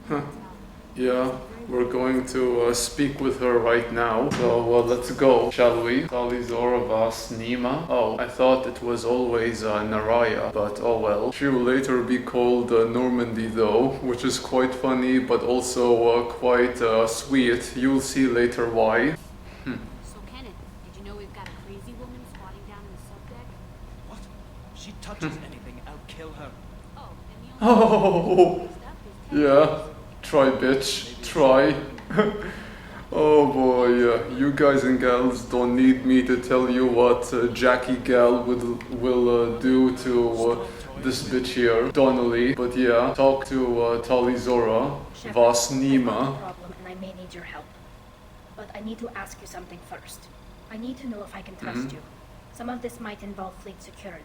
Huh. Yeah, we're going to speak with her right now. So let's go, shall we? Tali'Zorah vas Neema. Oh, I thought it was always nar Rayya, but oh well. She will later be called Normandy though, which is quite funny, but also quite sweet. You'll see later why. So Kenneth, did you know we've got a crazy woman squatting down in the subdeck? What? She touches anything, I'll kill her. Oh, and the Oh, only stuff is yeah. Try, bitch. Try. Oh boy, you guys and gals don't need me to tell you what Jackie Gal will do to this bitch here, Donnelly. But yeah, talk to Tali'Zorah vas Neema. Problem, and I may need your help. But I need to ask you something first. I need to know if I can trust you. Some of this might involve fleet security.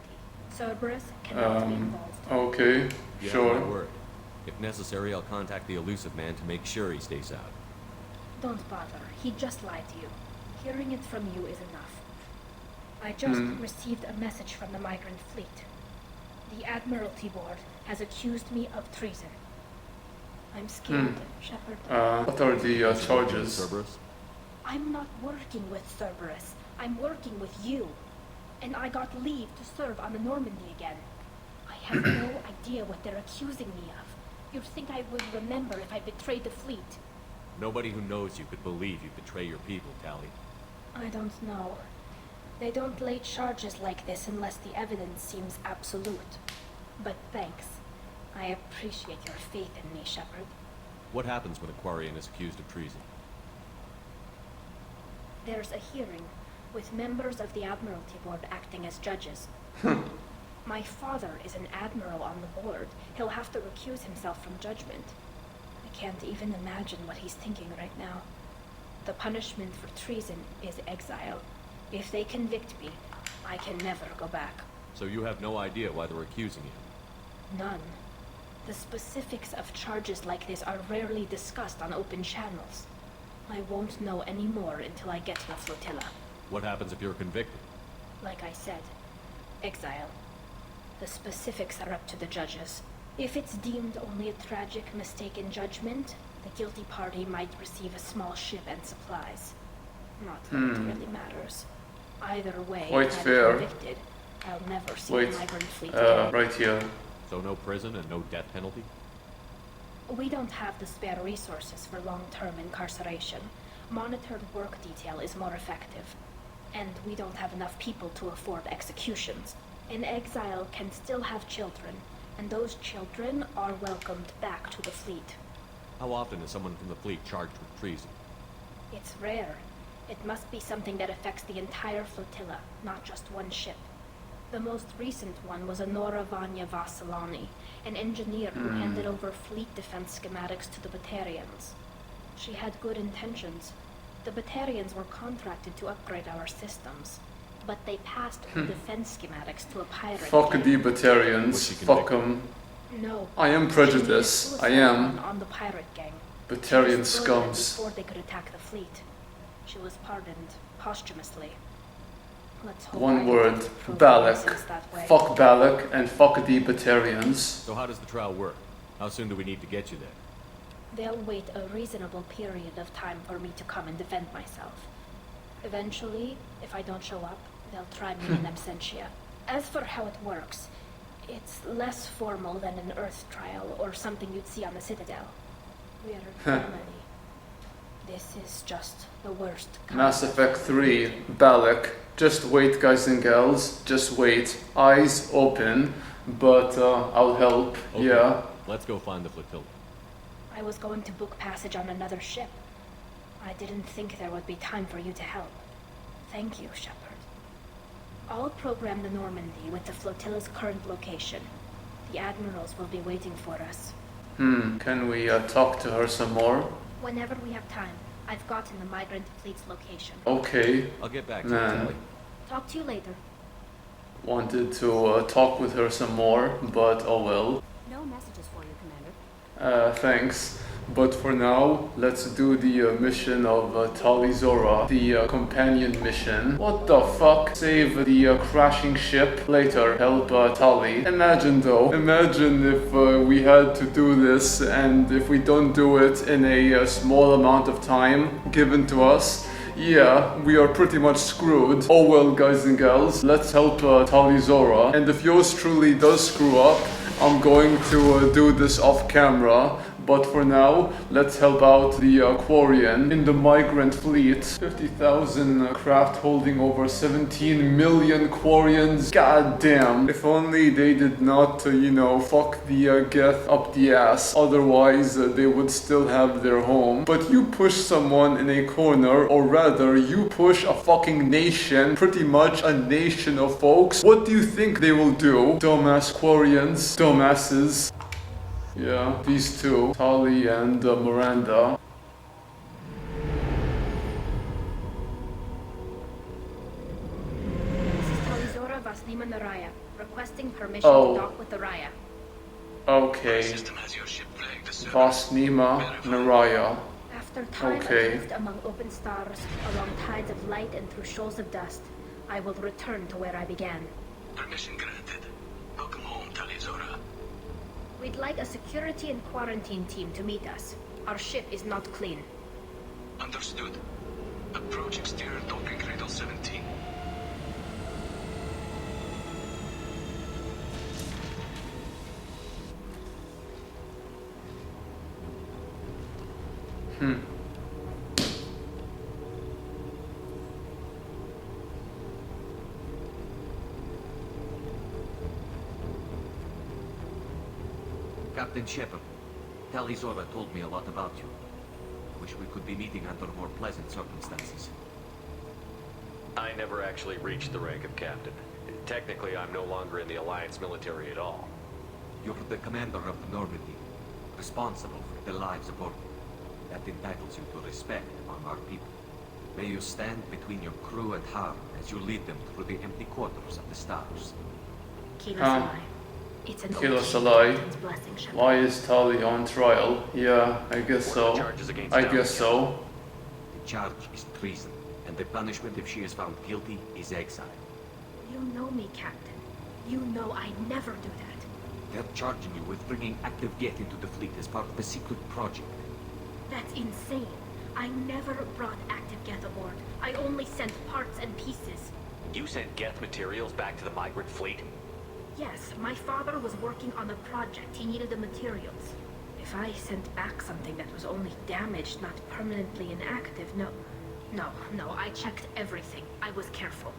Cerberus cannot be involved. Okay, You sure. have my word. If necessary, I'll contact the elusive man to make sure he stays out. Don't bother. He just lied to you. Hearing it from you is enough. I just received a message from the migrant fleet. The Admiralty Board has accused me of treason. I'm scared, Shepard. What are the charges? Cerberus? I'm not working with Cerberus. I'm working with you. And I got leave to serve on the Normandy again. I have no idea what they're accusing me of. You'd think I would remember if I betrayed the fleet. Nobody who knows you could believe you betray your people, Tali. I don't know. They don't lay charges like this unless the evidence seems absolute. But thanks. I appreciate your faith in me, Shepard. What happens when a Quarian is accused of treason? There's a hearing, with members of the Admiralty Board acting as judges. My father is an admiral on the board. He'll have to recuse himself from judgment. I can't even imagine what he's thinking right now. The punishment for treason is exile. If they convict me, I can never go back. So you have no idea why they're accusing you? None. The specifics of charges like this are rarely discussed on open channels. I won't know any more until I get to the flotilla. What happens if you're convicted? Like I said, exile. The specifics are up to the judges. If it's deemed only a tragic mistake in judgment, the guilty party might receive a small ship and supplies. Not that it really matters. Either way, Quite if I'm fair. convicted, I'll never see Wait, the migrant fleet again. right here. So no prison and no death penalty? We don't have the spare resources for long-term incarceration. Monitored work detail is more effective. And we don't have enough people to afford executions. An exile can still have children, and those children are welcomed back to the fleet. How often is someone from the fleet charged with treason? It's rare. It must be something that affects the entire flotilla, not just one ship. The most recent one was a nar Rayya vas, an engineer who handed over fleet defense schematics to the Batarians. She had good intentions. The Batarians were contracted to upgrade our systems, but they passed the defense schematics to a pirate. Fuck gang. the Was Batarians. she Fuck convicted? them. No. I am prejudiced. I am. On the pirate gang. Batarian She was murdered scums. before they could attack the fleet. She was pardoned posthumously. Let's hope I One don't word. have to prove Balak. innocence that way. Fuck Balak and fuck the Batarians. So how does the trial work? How soon do we need to get you there? They'll wait a reasonable period of time for me to come and defend myself. Eventually, if I don't show up, they'll try me in absentia. As for how it works, it's less formal than an Earth trial or something you'd see on the Citadel. We're family. This is just the worst kind. Mass Effect 3. Balak. Just wait, guys and gals. Just wait. Eyes open. But I'll help. Okay. Yeah. Let's go find the flotilla. I was going to book passage on another ship. I didn't think there would be time for you to help. Thank you, Shepard. I'll program the Normandy with the flotilla's current location. The admirals will be waiting for us. Can we talk to her some more? Whenever we have time, I've gotten the migrant fleet's location. Okay. I'll get back to you, Man. Tali. Talk to you later. Wanted to talk with her some more, but oh well. no messages for you, Commander. Thanks. But for now, let's do the mission of Tali'Zorah, the companion mission. What the fuck? Save the crashing ship. Later, help Tali. Imagine though, imagine if we had to do this and if we don't do it in a small amount of time given to us. Yeah, we are pretty much screwed. Oh well, guys and gals, let's help Tali'Zorah. And if yours truly does screw up, I'm going to do this off camera. But for now, let's help out the Quarian in the migrant fleet. 50,000 craft holding over 17 million Quarians. God damn. If only they did not, fuck the Geth up the ass. Otherwise, they would still have their home. But you push someone in a corner, or rather, you push a fucking nation, pretty much a nation of folks. What do you think they will do? Dumbass Quarians. Dumbasses. Yeah, these two, Tali and Miranda. This is Tali'Zorah vas Neema nar Rayya, requesting permission Oh. to dock with the Rayya. Okay. System has your ship flagged as Vas Neema nar Rayya. After time Okay. adrift among open stars, along tides of light and through shoals of dust, I will return to where I began. permission granted. Welcome home, Tali'Zorah. We'd like a security and quarantine team to meet us. Our ship is not clean. Understood. Approach exterior docking cradle 17. Captain Shepard, Tali'Zorah told me a lot about you. Wish we could be meeting under more pleasant circumstances. I never actually reached the rank of captain. Technically, I'm no longer in the Alliance military at all. You're the commander of the Normandy, responsible for the lives aboard. That entitles you to respect among our people. May you stand between your crew and harm as you lead them through the empty quarters of the stars. Keep us alive. It's an Kill oath us to alive. Captain's blessing, Shepard. Why is Tali on trial? Yeah, I guess What are so. the charges against I Tali? guess so. The charge is treason, and the punishment if she is found guilty is exile. You know me, Captain. You know I'd never do that. They're charging you with bringing active Geth into the fleet as part of a secret project. That's insane. I never brought active Geth aboard. I only sent parts and pieces. You sent Geth materials back to the migrant fleet? Yes, my father was working on a project. He needed the materials. If I sent back something that was only damaged, not permanently inactive, no, I checked everything. I was careful.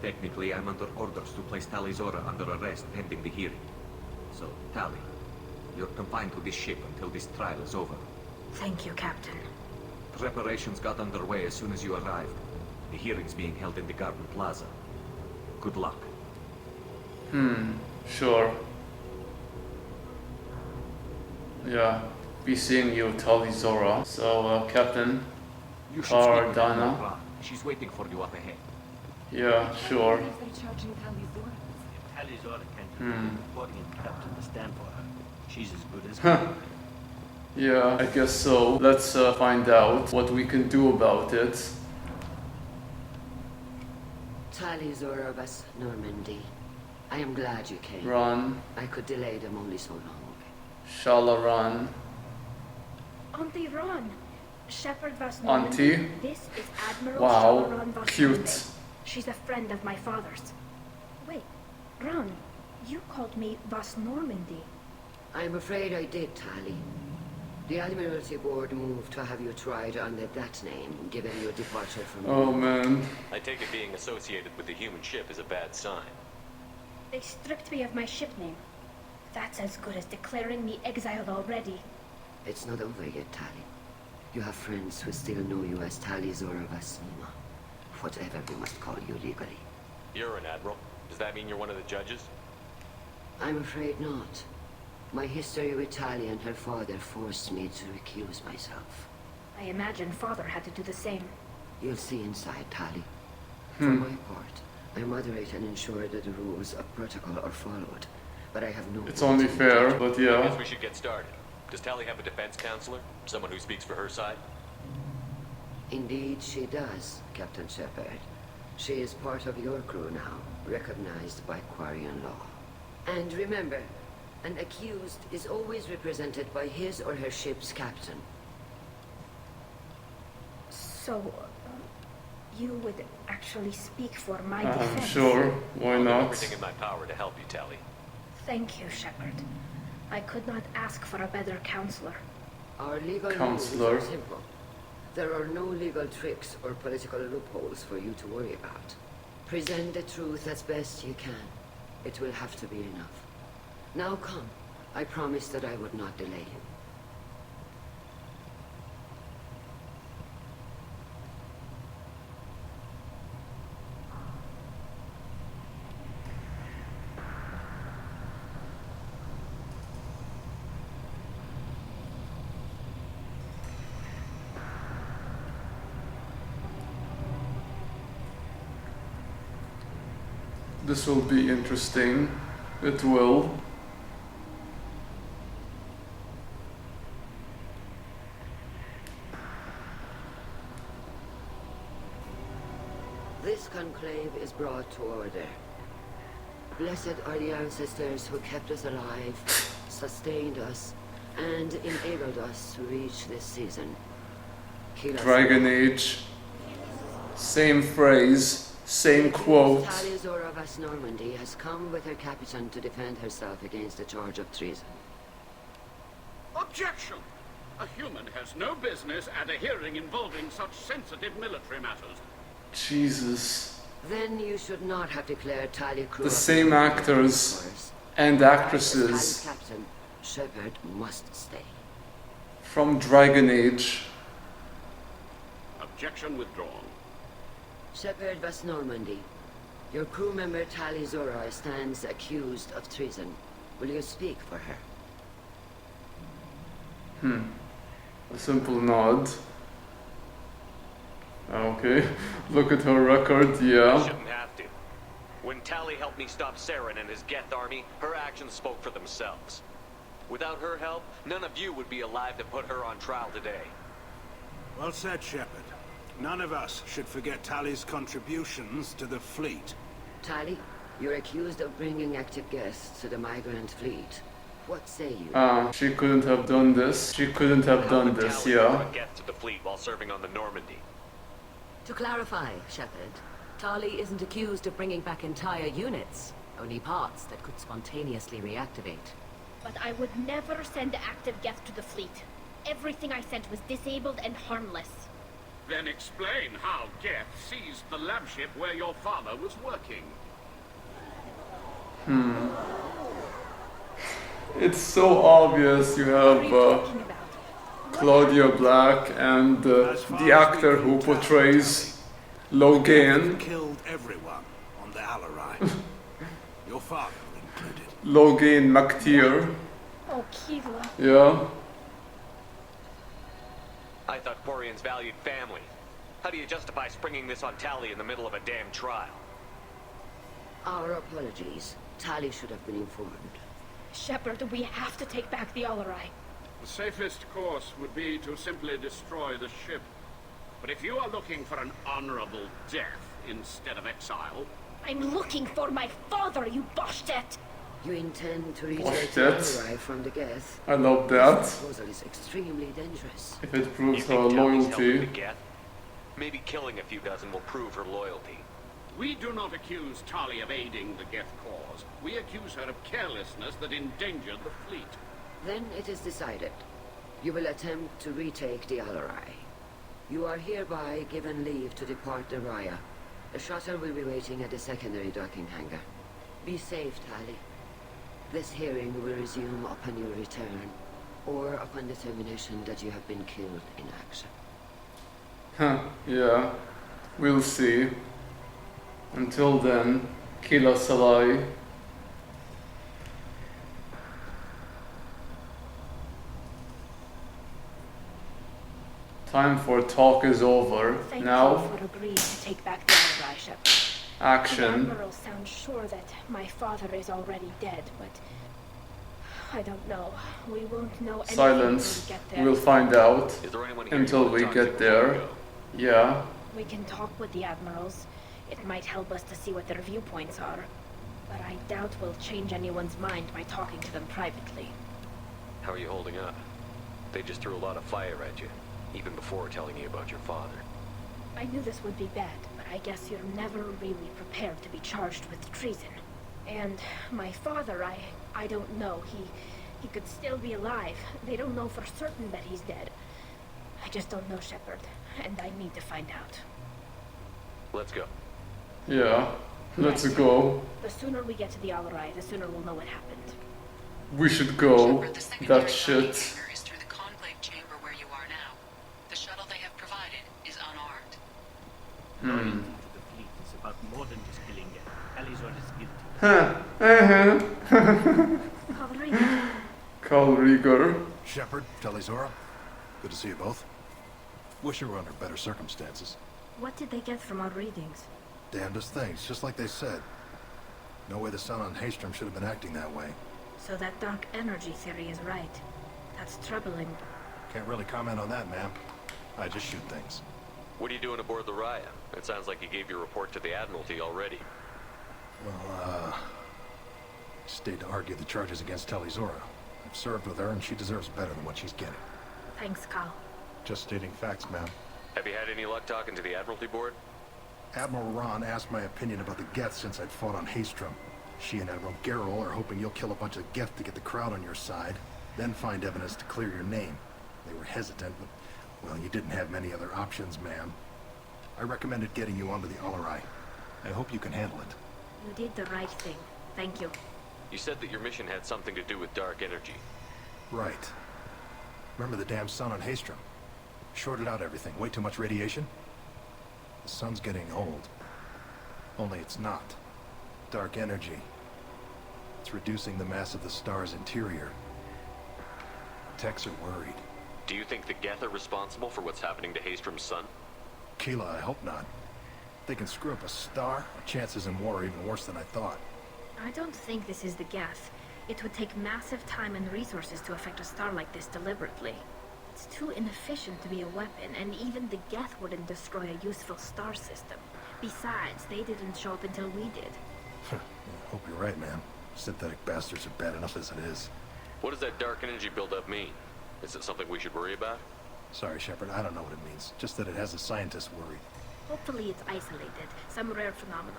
Technically, I'm under orders to place Tali'Zorah under arrest pending the hearing. So, Tali, you're confined to this ship until this trial is over. Thank you, Captain. Preparations got underway as soon as you arrived. The hearing's being held in the Garden Plaza. Good luck. Sure. Yeah, be seeing you, Tali'Zorah. So, Captain. You should speak with Dana. Admiral. She's waiting for you up ahead. Yeah, sure. Tali'Zorah can't get the Quarian captain to stand for her. She's as good as gold. Yeah, I guess so. Let's find out what we can do about it. Tali'Zorah vas Normandy. I am glad you came. Run. I could delay them only so long. Shala run. Auntie Ron. Shepard vas Auntie? Normandy. This is Admiral Wow, Ron vas cute. Normandy. She's a friend of my father's. Wait, Ron, you called me Vas Normandy. I'm afraid I did, Tali. The Admiralty Board moved to have you tried under that name, given your departure from... Oh man. I take it being associated with the human ship is a bad sign. They stripped me of my ship name. That's as good as declaring me exiled already. It's not over yet, Tali. You have friends who still know you as Tali'Zorah vas Neema. Whatever we must call you legally. You're an admiral. Does that mean you're one of the judges? I'm afraid not. My history with Tali and her father forced me to recuse myself. I imagine father had to do the same. You'll see inside, Tali. For my part, I moderate and ensure that the rules of protocol are followed, but I have no... It's only fair, but I yeah. guess we should get started. Does Tali have a defense counselor? Someone who speaks for her side? Indeed, she does, Captain Shepard. She is part of your crew now, recognized by Quarian law. And remember, an accused is always represented by his or her ship's captain. So, you would actually speak for my defense? Sure, why I'll do not? everything in my power to help you, Tali. Thank you, Shepard. I could not ask for a better counselor. Our legal Counselor. rules are simple. There are no legal tricks or political loopholes for you to worry about. Present the truth as best you can. It will have to be enough. Now come. I promised that I would not delay you. This will be interesting. It will. This conclave is brought to order. Blessed are the ancestors who kept us alive, sustained us, and enabled us to reach this season. Dragon Age. Same phrase, same quote. Tali'Zorah vas Normandy has come with her captain to defend herself against the charge of treason. Objection! A human has no business at a hearing involving such sensitive military matters. Jesus. Then you should not have declared Tali crew. The same actors and actresses Tali's captain, Shepard, must stay. from Dragon Age. Objection withdrawn. Shepard vas Normandy, your crew member Tali'Zorah stands accused of treason. Will you speak for her? A simple nod. Okay, look at her record, yeah. Shouldn't have to. When Tali helped me stop Saren and his Geth army, her actions spoke for themselves. Without her help, none of you would be alive to put her on trial today. Well said, Shepard. None of us should forget Tali's contributions to the fleet. Tali, you're accused of bringing active guests to the migrant fleet. What say you? She couldn't have done this. She couldn't have done this, Tali yeah. brought Geth to the fleet while serving on the Normandy. To clarify, Shepard, Tali isn't accused of bringing back entire units, only parts that could spontaneously reactivate. But I would never send active Geth to the fleet. Everything I sent was disabled and harmless. Then explain how Geth seized the lab ship where your father was working. It's so obvious you What are have you talking about? Claudia Black and the actor who portrays Logan. Killed everyone on the Alarai. Your father included. Logan McTeer. Oh, Kivla. Yeah. I thought Quarians valued family. How do you justify springing this on Tali in the middle of a damn trial? Our apologies. Tali should have been informed. Shepard, we have to take back the Alarai. The safest course would be to simply destroy the ship. But if you are looking for an honorable death instead of exile... I'm looking for my father, you Boshtet! You intend to Watch retake the that. Alarai from the Geth? I love that. This proposal is extremely dangerous. If it You proves her think Tali's helping loyalty. the Geth? Maybe killing a few dozen will prove her loyalty. We do not accuse Tali of aiding the Geth cause. We accuse her of carelessness that endangered the fleet. Then it is decided. You will attempt to retake the Alarai. You are hereby given leave to depart the Rayya. The shuttle will be waiting at the secondary docking hangar. Be safe, Tali. This hearing will resume upon your return, or upon determination that you have been killed in action. Huh, yeah. We'll see. Until then, Kila Salai. Time for talk is over. Thank Now, you for agreeing to take back the Alarai, Shepard. The action. Admiral sounds sure that my father is already dead, but I don't know. We won't know anything Silence. until we get there. We'll find out Is there anyone here until you we want to talk get to before we there. go? Yeah. We can talk with the admirals. It might help us to see what their viewpoints are. But I doubt we'll change anyone's mind by talking to them privately. How are you holding up? They just threw a lot of fire at you, even before telling you about your father. I knew this would be bad, but I guess you're never really prepared to be charged with treason. And my father, I don't know. He could still be alive. They don't know for certain that he's dead. I just don't know, Shepard, and I need to find out. Let's go. Yeah. Let's Right. go. The sooner we get to the Al-Rai, the sooner we'll know what happened. We should go. Shepard, the secondary That shit. hangar is through the conclave chamber where you are now. The shuttle they have provided is unarmed. Loyalty to the fleet is about more than just killing it. Tali'Zorah is guilty. Carl Rieger. Shepard, Tali'Zorah, good to see you both. Wish you were under better circumstances. What did they get from our readings? Damnedest things, just like they said. No way the sun on Haystrom should have been acting that way. So that dark energy theory is right. That's troubling. Can't really comment on that, ma'am. I just shoot things. What are you doing aboard the Rayya? It sounds like you gave your report to the Admiralty already. Well, stayed to argue the charges against Tali'Zorah. I've served with her and she deserves better than what she's getting. Thanks, Carl. Just stating facts, ma'am. Have you had any luck talking to the Admiralty board? Admiral Ron asked my opinion about the Geth since I'd fought on Haystrom. She and Admiral Garrel are hoping you'll kill a bunch of Geth to get the crowd on your side, then find evidence to clear your name. They were hesitant, but, well, you didn't have many other options, ma'am. I recommended getting you onto the Al-Rai. I hope you can handle it. You did the right thing. Thank you. You said that your mission had something to do with dark energy. Right. Remember the damn sun on Haystrom? Shorted out everything. Way too much radiation? The sun's getting old. Only it's not. Dark energy. It's reducing the mass of the star's interior. Techs are worried. Do you think the Geth are responsible for what's happening to Haystrom's sun? Keela, I hope not. If they can screw up a star, the chances in war are even worse than I thought. I don't think this is the Geth. It would take massive time and resources to affect a star like this deliberately. It's too inefficient to be a weapon, and even the Geth wouldn't destroy a useful star system. Besides, they didn't show up until we did. I hope you're right, man. Synthetic bastards are bad enough as it is. What does that dark energy buildup mean? Is it something we should worry about? Sorry, Shepard, I don't know what it means. Just that it has the scientists worried. Hopefully it's isolated, some rare phenomenon.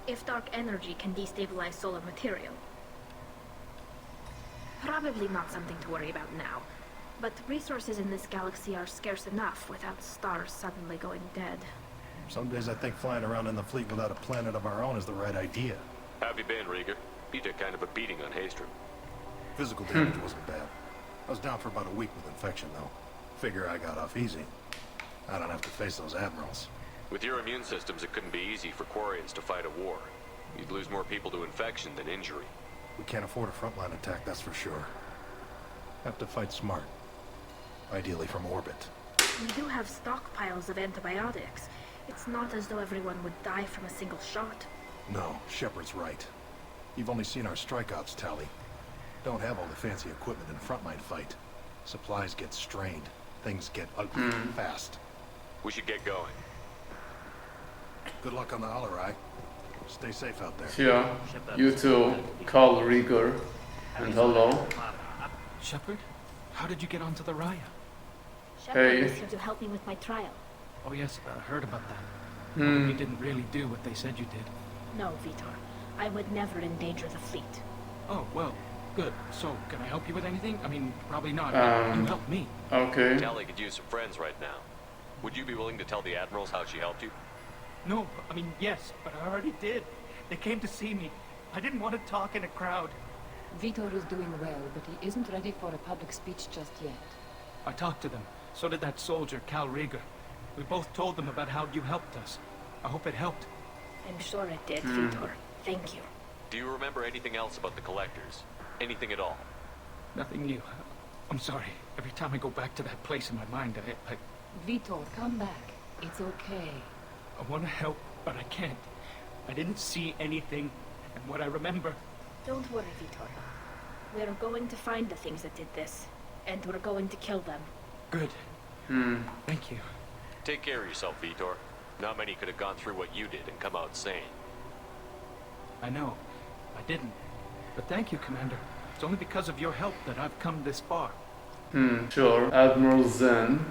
If dark energy can destabilize solar material. Probably not something to worry about now. But resources in this galaxy are scarce enough without stars suddenly going dead. Some days I think flying around in the fleet without a planet of our own is the right idea. How have you been, Rieger? You took kind of a beating on Haystrom. Physical damage wasn't bad. I was down for about a week with infection, though. Figure I got off easy. I don't have to face those admirals. With your immune systems, it couldn't be easy for Quarians to fight a war. You'd lose more people to infection than injury. We can't afford a frontline attack, that's for sure. Have to fight smart. Ideally from orbit. We do have stockpiles of antibiotics. It's not as though everyone would die from a single shot. No, Shepard's right. You've only seen our strikeouts, Tali. Don't have all the fancy equipment in a frontline fight. Supplies get strained. Things get ugly fast. We should get going. Good luck on the Al-Rai. Stay safe out there. Yeah, you too, Carl Rieger. And hello. Shepard, how did you get onto the Rayya? Shepard was here to help me with my trial. Oh yes, I heard about that. You didn't really do what they said you did. No, Vitor. I would never endanger the fleet. Oh, well, good. So, can I help you with anything? I mean, probably not. You helped me. Okay. Tali could use some friends right now. Would you be willing to tell the Admirals how she helped you? No, I mean, yes, but I already did. They came to see me. I didn't want to talk in a crowd. Vitor is doing well, but he isn't ready for a public speech just yet. I talked to them. So did that soldier, Cal Rieger. We both told them about how you helped us. I hope it helped. I'm sure it did, Vitor. Thank you. Do you remember anything else about the Collectors? Anything at all? Nothing new. I'm sorry. Every time I go back to that place in my mind, I... Vitor, come back. It's okay. I want to help, but I can't. I didn't see anything, and what I remember... Don't worry, Vitor. We're going to find the things that did this, and we're going to kill them. Good. Thank you. Take care of yourself, Vitor. Not many could have gone through what you did and come out sane. I know. I didn't. But thank you, Commander. It's only because of your help that I've come this far. Sure. Admiral Zen.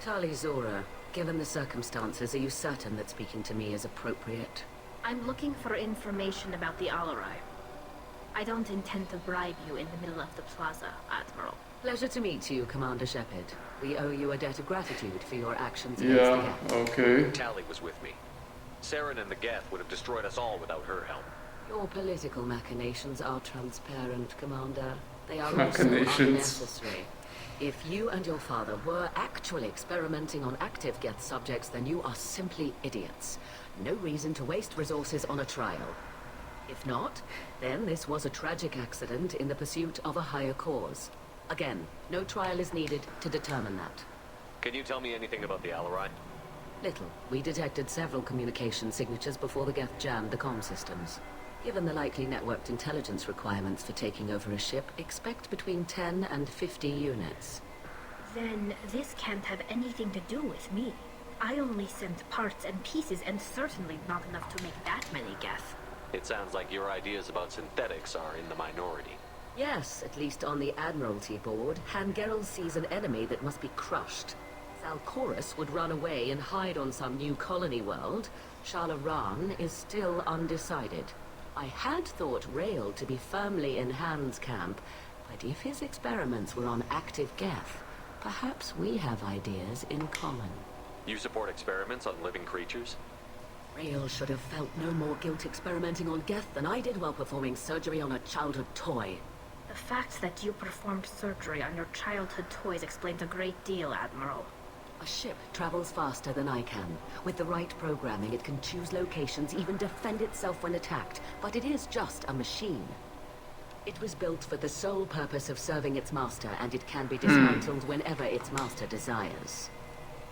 Tali'Zorah, given the circumstances, are you certain that speaking to me is appropriate? I'm looking for information about the Alarai. I don't intend to bribe you in the middle of the plaza, Admiral. Pleasure to meet you, Commander Shepard. We owe you a debt of gratitude for your actions against the Geth. Okay. Tali was with me. Saren and the Geth would have destroyed us all without her help. Your political machinations are transparent, Commander. They are also Machinations. unnecessary. If you and your father were actually experimenting on active Geth subjects, then you are simply idiots. No reason to waste resources on a trial. If not, then this was a tragic accident in the pursuit of a higher cause. Again, no trial is needed to determine that. Can you tell me anything about the Alarai? Little. We detected several communication signatures before the Geth jammed the comm systems. Given the likely networked intelligence requirements for taking over a ship, expect between 10 and 50 units. Then this can't have anything to do with me. I only sent parts and pieces, and certainly not enough to make that many Geth. It sounds like your ideas about synthetics are in the minority. Yes, at least on the Admiralty board, Hangerel sees an enemy that must be crushed. Zal'Koris would run away and hide on some new colony world. Tali'Zorah is still undecided. I had thought Rail to be firmly in Han's camp, but if his experiments were on active Geth, perhaps we have ideas in common. You support experiments on living creatures? Rail should have felt no more guilt experimenting on Geth than I did while performing surgery on a childhood toy. The fact that you performed surgery on your childhood toys explains a great deal, Admiral. A ship travels faster than I can. With the right programming, it can choose locations, even defend itself when attacked. But it is just a machine. It was built for the sole purpose of serving its master, and it can be dismantled whenever its master desires.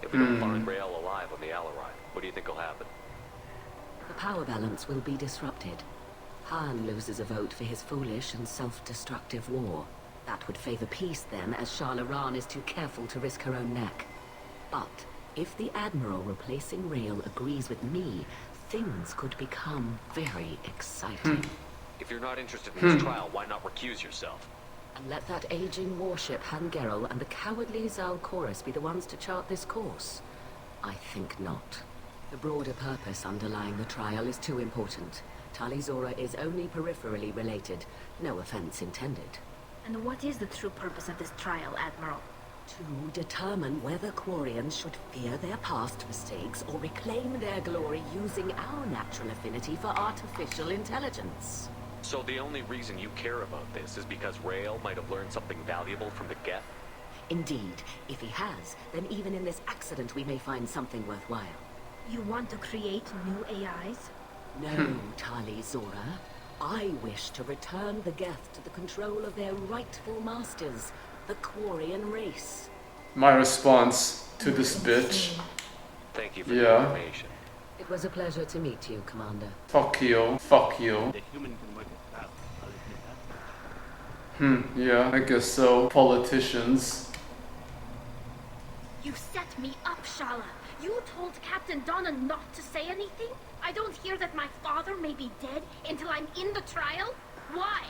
If we don't find Rael alive on the Alarai, what do you think will happen? The power balance will be disrupted. Han loses a vote for his foolish and self-destructive war. That would favor peace then, as Tali'Zorah is too careful to risk her own neck. But if the Admiral replacing Rael agrees with me, things could become very exciting. If you're not interested in this trial, why not recuse yourself? And let that aging warship Hangerel and the cowardly Zal'Koris be the ones to chart this course? I think not. The broader purpose underlying the trial is too important. Tali'Zorah is only peripherally related. No offense intended. And what is the true purpose of this trial, Admiral? To determine whether Quarians should fear their past mistakes or reclaim their glory using our natural affinity for artificial intelligence. So the only reason you care about this is because Rael might have learned something valuable from the Geth? Indeed. If he has, then even in this accident we may find something worthwhile. You want to create new AIs? No, Tali'Zorah. I wish to return the Geth to the control of their rightful masters, the Quarian race. My response to this bitch. Thank you for the information. It was a pleasure to meet you, Commander. Fuck you. Fuck you. The human can work it out. I'll admit that. Yeah, I guess so. Politicians. You set me up, Shala. You told Captain Donna not to say anything? I don't hear that my father may be dead until I'm in the trial? Why?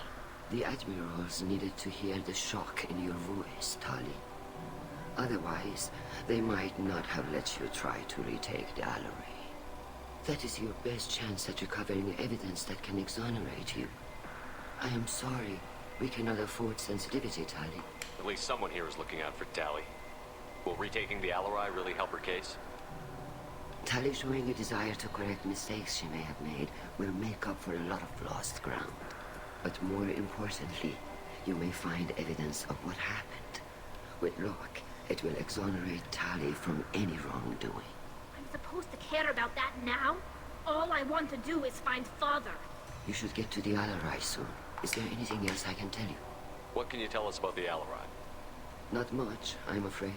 The Admirals needed to hear the shock in your voice, Tali. Otherwise, they might not have let you try to retake the Alarai. That is your best chance at recovering evidence that can exonerate you. I am sorry. We cannot afford sensitivity, Tali. At least someone here is looking out for Tali. Will retaking the Alarai really help her case? Tali showing a desire to correct mistakes she may have made will make up for a lot of lost ground. But more importantly, you may find evidence of what happened. With luck, it will exonerate Tali from any wrongdoing. I'm supposed to care about that now? All I want to do is find Father. You should get to the Alarai soon. Is there anything else I can tell you? What can you tell us about the Alarai? Not much, I'm afraid.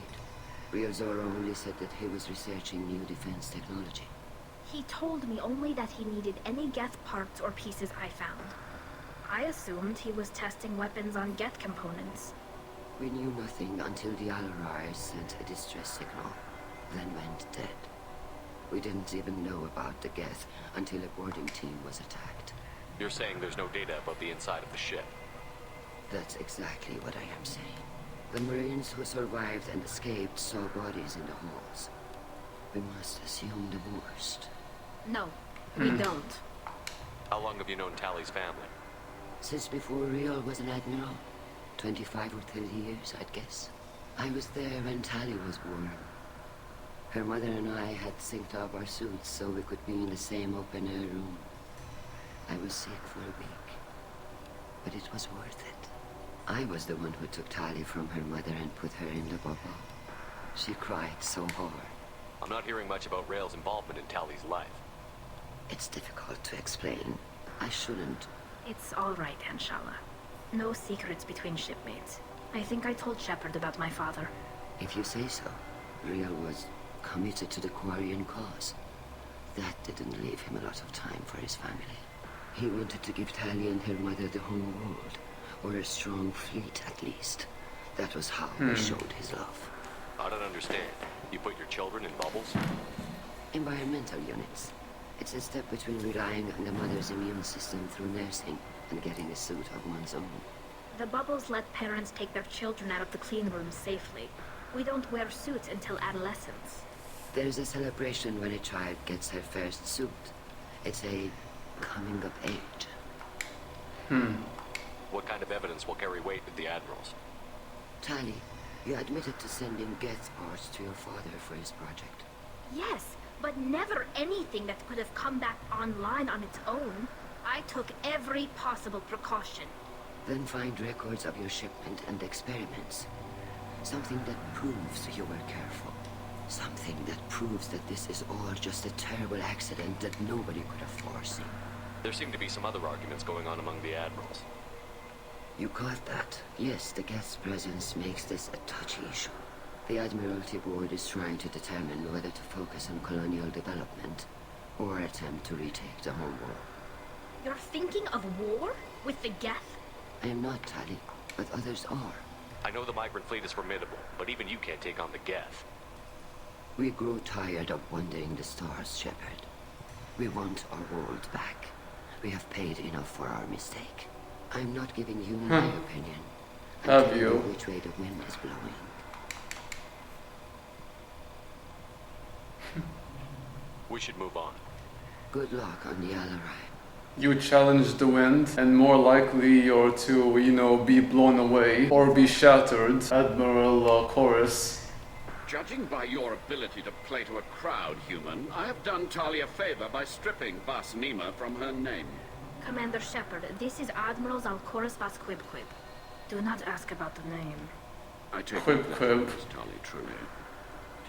Tali'Zorah only said that he was researching new defense technology. He told me only that he needed any Geth parts or pieces I found. I assumed he was testing weapons on Geth components. We knew nothing until the Alarai sent a distress signal, then went dead. We didn't even know about the Geth until a boarding team was attacked. You're saying there's no data about the inside of the ship? That's exactly what I am saying. The Marines who survived and escaped saw bodies in the halls. We must assume the worst. No, we don't. How long have you known Tali's family? Since before Real was an admiral. 25 or 30 years, I'd guess. I was there when Tali was born. Her mother and I had synced up our suits so we could be in the same open-air room. I was sick for a week, but it was worth it. I was the one who took Tali from her mother and put her in the bubble. She cried so hard. I'm not hearing much about Rail's involvement in Tali's life. It's difficult to explain. I shouldn't. It's all right, Anshala. No secrets between shipmates. I think I told Shepard about my father. If you say so. Real was committed to the Quarian cause. That didn't leave him a lot of time for his family. He wanted to give Tali and her mother the whole world, or a strong fleet at least. That was how he showed his love. I don't understand. You put your children in bubbles? Environmental units. It's a step between relying on the mother's immune system through nursing and getting a suit of one's own. The bubbles let parents take their children out of the clean rooms safely. We don't wear suits until adolescence. There's a celebration when a child gets her first suit. It's a coming of age. What kind of evidence will carry weight with the admirals? Tali, you admitted to sending Geth parts to your father for his project. Yes, but never anything that could have come back online on its own. I took every possible precaution. Then find records of your shipment and experiments. Something that proves you were careful. Something that proves that this is all just a terrible accident that nobody could have foreseen. There seem to be some other arguments going on among the admirals. You caught that? Yes, the Geth's presence makes this a touchy issue. The Admiralty Board is trying to determine whether to focus on colonial development or attempt to retake the homeworld. You're thinking of war? With the Geth? I am not, Tali, but others are. I know the migrant fleet is formidable, but even you can't take on the Geth. We grow tired of wandering the stars, Shepard. We want our world back. We have paid enough for our mistake. I'm not giving you my opinion. I'm telling you which way the wind is blowing. We should move on. Good luck on the Alarai. You challenge the wind, and more likely you're to, be blown away or be shattered, Admiral Chorus. Judging by your ability to play to a crowd, human, I have done Tali a favor by stripping Vas Neema from her name. Commander Shepard, this is Admiral Zalchorus vas Quib. Do not ask about the name. I take Quib. Tali, truly.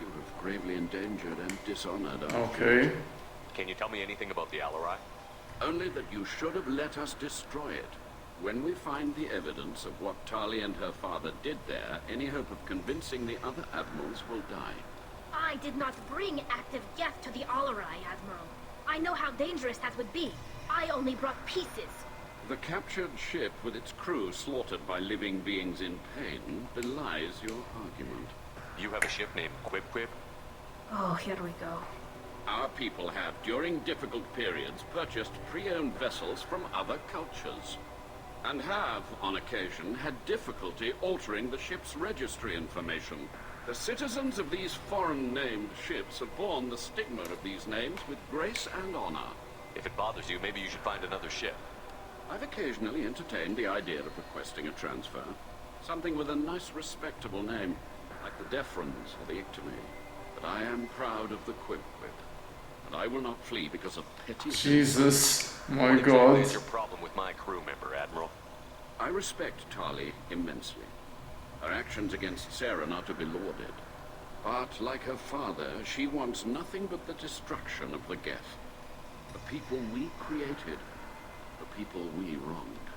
You have gravely endangered and dishonored our Okay. fleet. Can you tell me anything about the Alarai? Only that you should have let us destroy it. When we find the evidence of what Tali and her father did there, any hope of convincing the other admirals will die. I did not bring active Geth to the Alarai, Admiral. I know how dangerous that would be. I only brought pieces. The captured ship with its crew slaughtered by living beings in pain belies your argument. You have a ship named Quib? Oh, here we go. Our people have, during difficult periods, purchased pre-owned vessels from other cultures. And have, on occasion, had difficulty altering the ship's registry information. The citizens of these foreign-named ships have borne the stigma of these names with grace and honor. If it bothers you, maybe you should find another ship. I've occasionally entertained the idea of requesting a transfer. Something with a nice, respectable name, like the Deferens or the Ictomy. But I am proud of the Quib. And I will not flee because of petty... Jesus, my what God. Exactly is your problem with my crew member, Admiral? I respect Tali immensely. Her actions against Sarah are to be lauded. But, like her father, she wants nothing but the destruction of the Geth. The people we created. The people we wronged.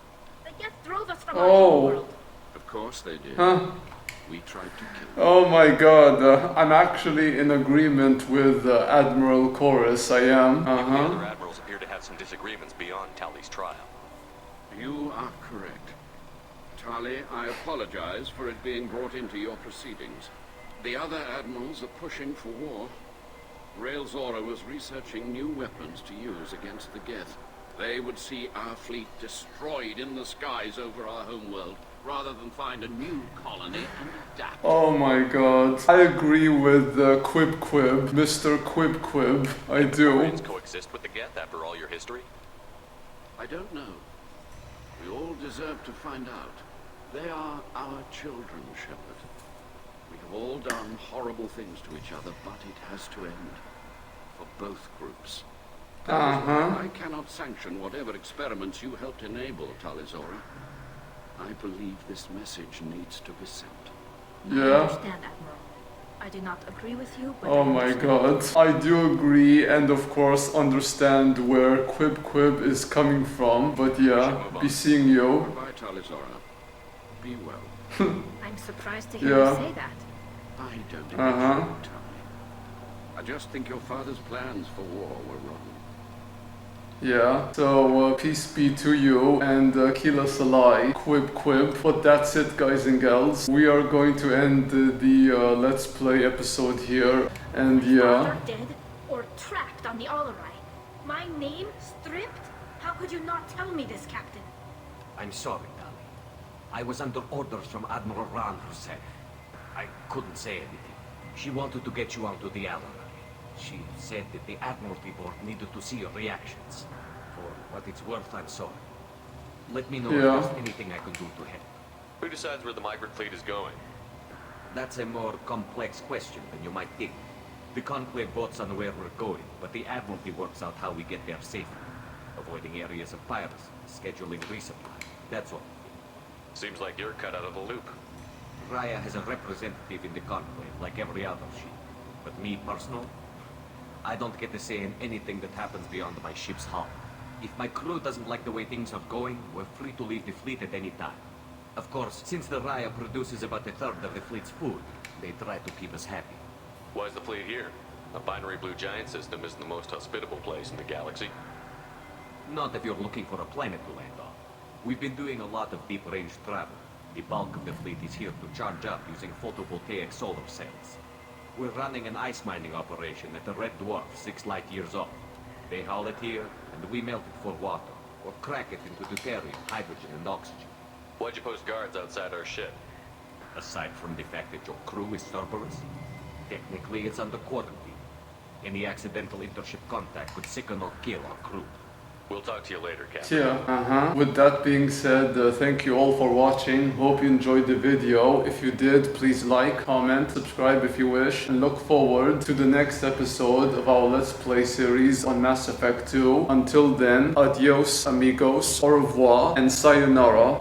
The Geth drove us from our world. Of course they did. We tried to kill them. Oh my God, I'm actually in agreement with Admiral Chorus, I am. The other admirals appear to have some disagreements beyond Tali's trial. You are correct. Tali, I apologize for it being brought into your proceedings. The other admirals are pushing for war. Tali'Zorah was researching new weapons to use against the Geth. They would see our fleet destroyed in the skies over our homeworld, rather than find a new colony and adapt. Oh my god. I agree with Quib, Mr. Quib. I do. Quarians coexist with the Geth after all your history? I don't know. We all deserve to find out. They are our children, Shepard. We have all done horrible things to each other, but it has to end. For both groups. That is why I cannot sanction whatever experiments you helped enable, Tali'Zorah. I believe this message needs to be sent. I Yeah. understand, Admiral. I do not agree with you, but Oh my god. I do agree and of course understand where Quib is coming from. But yeah, be seeing you. Goodbye, Tali'Zorah. Be well. I'm surprised to hear you say that. I don't Tali. I just think your father's plans for war were wrong. Yeah, so peace be to you and Kila Salai, Quib. But that's it, guys and gals. We are going to end the Let's Play episode here. And yeah. Father dead or trapped on the Alarai. My name stripped? How could you not tell me this, Captain? I'm sorry, Tali. I was under orders from Admiral Ran herself. I couldn't say anything. She wanted to get you onto the Alarai. She said that the Admiralty Board needed to see your reactions. For what it's worth, I'm sorry. Let me know if there's anything I can do to help. Who decides where the migrant fleet is going? That's a more complex question than you might think. The Conclave votes on where we're going, but the Admiralty works out how we get there safely. Avoiding areas of piracy, scheduling resupply, that's all. Seems like you're cut out of the loop. Rayya has a representative in the Conclave, like every other ship. But me, personally, I don't get to say in anything that happens beyond my ship's hull. If my crew doesn't like the way things are going, we're free to leave the fleet at any time. Of course, since the Rayya produces about a third of the fleet's food, they try to keep us happy. Why is the fleet here? A binary blue giant system isn't the most hospitable place in the galaxy. Not if you're looking for a planet to land on. We've been doing a lot of deep-range travel. The bulk of the fleet is here to charge up using photovoltaic solar cells. We're running an ice mining operation at the Red Dwarf, 6 light years off. They haul it here, and we melt it for water, or crack it into deuterium, hydrogen, and oxygen. Why'd you post guards outside our ship? Aside from the fact that your crew is Cerberus, technically it's under quarantine. Any accidental intership contact could sicken or kill our crew. We'll talk to you later, Captain. Yeah, With that being said, thank you all for watching. Hope you enjoyed the video. If you did, please like, comment, subscribe if you wish, and look forward to the next episode of our Let's Play series on Mass Effect 2. Until then, adios, amigos, au revoir, and sayonara.